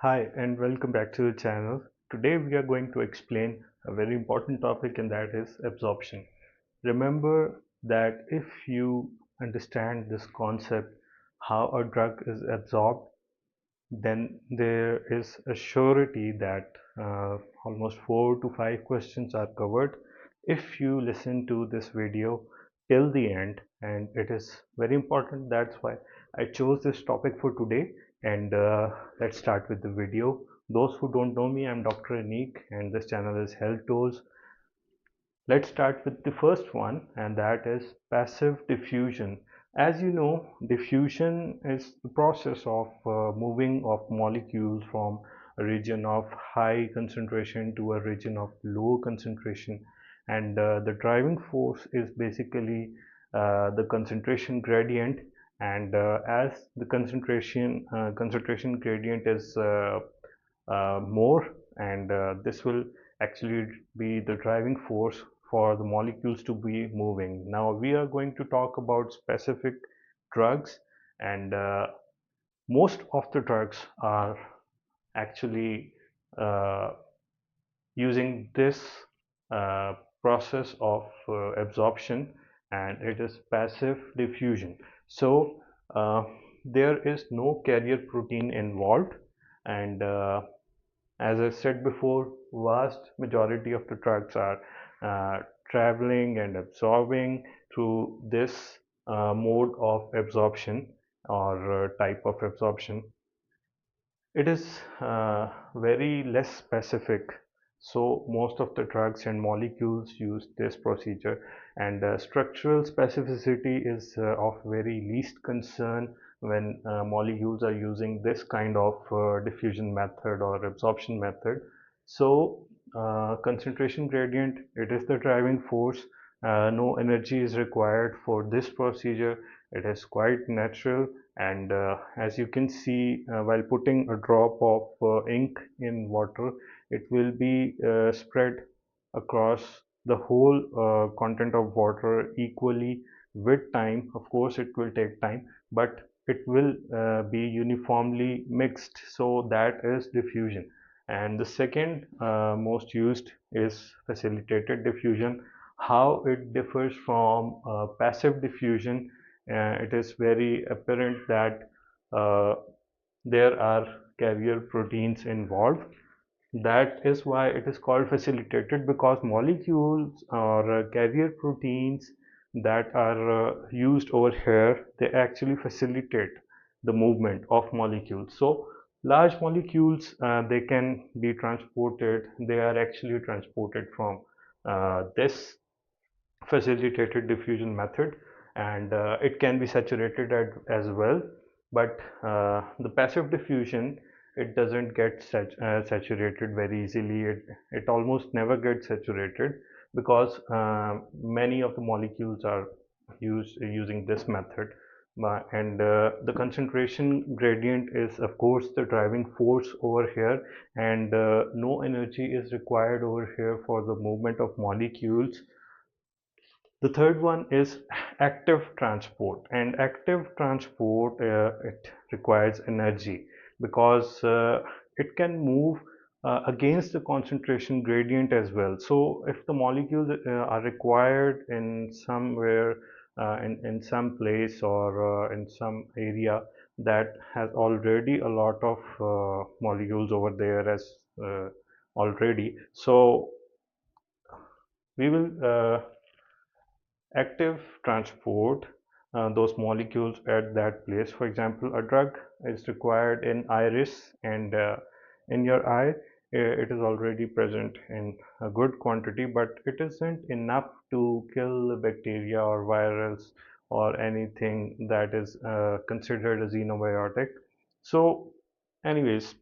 Hi and welcome back to the channel. Today we are going to explain a very important topic, and that is absorption. Remember that if you understand this concept, how a drug is absorbed, then there is a surety that almost 4 to 5 questions are covered if you listen to this video till the end, and it is very important. That's why I chose this topic for today. And let's start with the video. Those who don't know me, I'm Dr. Anik and this channel is Health Tools. Let's start with the first one, and that is passive diffusion. As you know, diffusion is the process of moving of molecules from a region of high concentration to a region of low concentration, and the driving force is basically the concentration gradient. And as the concentration gradient is more, and this will actually be the driving force for the molecules to be moving. Now we are going to talk about specific drugs, and most of the drugs are actually uh, using this uh, process of absorption, and it is passive diffusion. So there is no carrier protein involved, and as I said before, vast majority of the drugs are traveling and absorbing through this mode of absorption, or type of absorption. It is very less specific, so most of the drugs and molecules use this procedure, and structural specificity is of very least concern when molecules are using this kind of diffusion method or absorption method. So concentration gradient, it is the driving force. No energy is required for this procedure. It is quite natural, and as you can see, while putting a drop of ink in water, it will be spread across the whole content of water equally with time. Of course it will take time, but it will be uniformly mixed, so that is diffusion. And the second most used is facilitated diffusion. How it differs from passive diffusion, it is very apparent that uh, there are carrier proteins involved. That is why it is called facilitated, because molecules or carrier proteins that are used over here, they actually facilitate the movement of molecules. So large molecules, they can be transported, they are actually transported from this facilitated diffusion method, and it can be saturated as well. But the passive diffusion, it doesn't get saturated very easily. It almost never gets saturated, because many of the molecules are using this method. And the concentration gradient is of course the driving force over here, and no energy is required over here for the movement of molecules. The third one is active transport, and active transport, it requires energy, because it can move against the concentration gradient as well. So if the molecules are required in somewhere, in some place, or in some area that has already a lot of molecules over there as already, so we will active transport those molecules at that place. For example, a drug is required in iris, and in your eye, it is already present in a good quantity, but it isn't enough to kill the bacteria or virus or anything that is considered a xenobiotic. So anyways,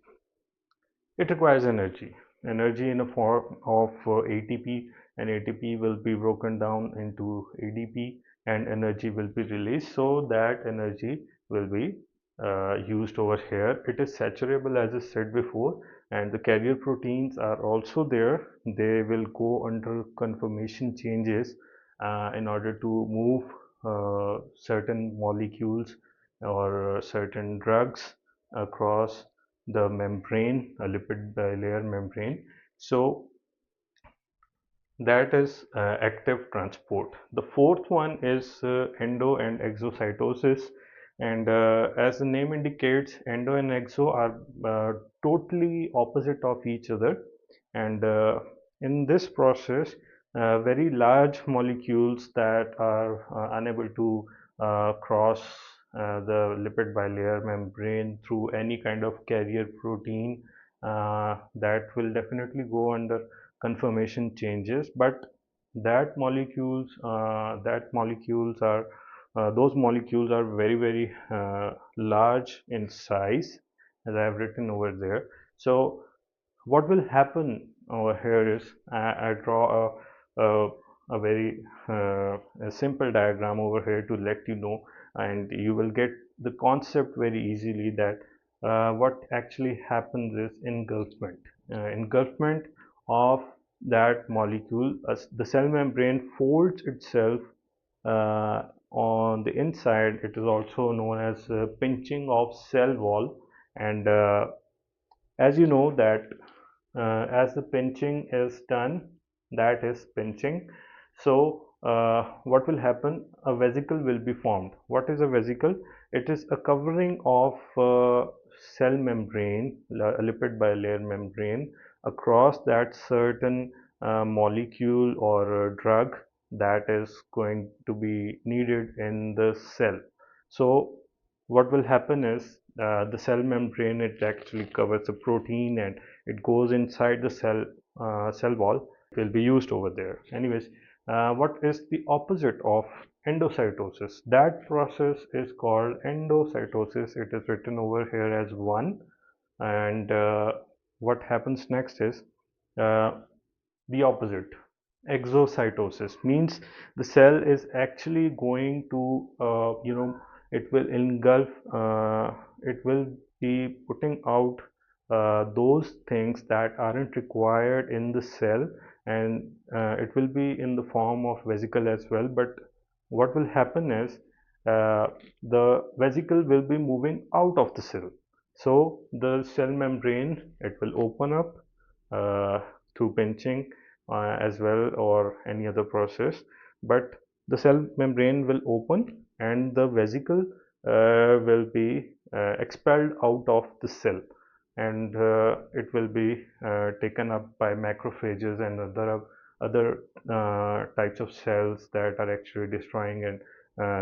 it requires energy in a form of ATP, and ATP will be broken down into ADP, and energy will be released, so that energy will be used over here. It is saturable, as I said before, and the carrier proteins are also there. They will go under conformation changes in order to move certain molecules or certain drugs across the membrane, a lipid bilayer membrane. So that is active transport. The fourth one is endo and exocytosis, and as the name indicates, endo and exo are totally opposite of each other, and in this process very large molecules that are unable to cross the lipid bilayer membrane through any kind of carrier protein that will definitely go under conformation changes, but that molecules are those molecules are very large in size, as I have written over there. So what will happen over here is I draw a, a very a simple diagram over here to let you know, and you will get the concept very easily that what actually happens is engulfment. Engulfment of that molecule, the cell membrane folds itself on the inside. It is also known as pinching of cell wall, and as you know that as the pinching is done, that is pinching. So what will happen? A vesicle will be formed. What is a vesicle? It is a covering of cell membrane, a lipid bilayer membrane, across that certain molecule or drug that is going to be needed in the cell. So what will happen is the cell membrane, it actually covers a protein and it goes inside the cell wall. It will be used over there. Anyways, what is the opposite of endocytosis? That process is called endocytosis. It is written over here as 1, and what happens next is uh, the opposite. Exocytosis means the cell is actually going to it will engulf, it will be putting out those things that aren't required in the cell, and it will be in the form of vesicle as well. But what will happen is uh, the vesicle will be moving out of the cell, so the cell membrane, it will open up uh, through pinching as well, or any other process, but the cell membrane will open and the vesicle will be expelled out of the cell, and it will be taken up by macrophages and other types of cells that are actually destroying and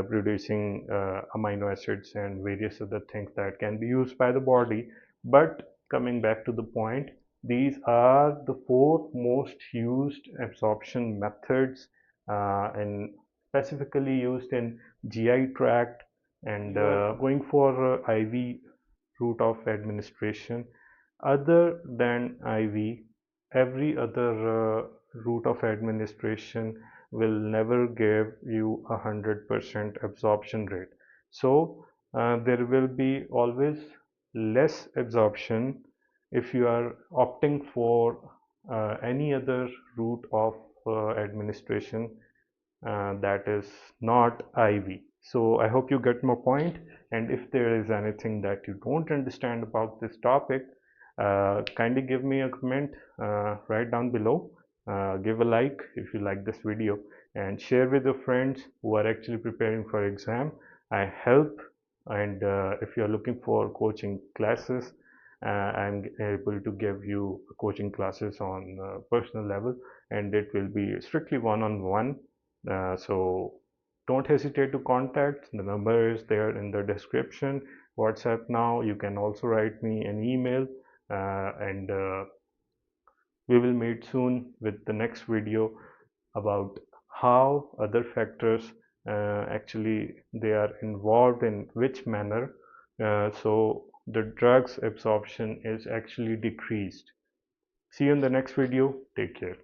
producing amino acids and various other things that can be used by the body. But coming back to the point, these are the 4 most used absorption methods and specifically used in GI tract, and going for IV route of administration. Other than IV, every other route of administration will never give you 100% absorption rate. So there will be always less absorption if you are opting for any other route of administration that is not IV. So I hope you get my point, and if there is anything that you don't understand about this topic, kindly give me a comment right down below. Give a like if you like this video, and share with your friends who are actually preparing for exam. I help, and if you are looking for coaching classes, I'm able to give you coaching classes on personal level, and it will be strictly one-on-one. So don't hesitate to contact. The number is there in the description. WhatsApp now. You can also write me an email, and we will meet soon with the next video about how other factors actually they are involved in which manner, so the drug's absorption is actually decreased. See you in the next video. Take care.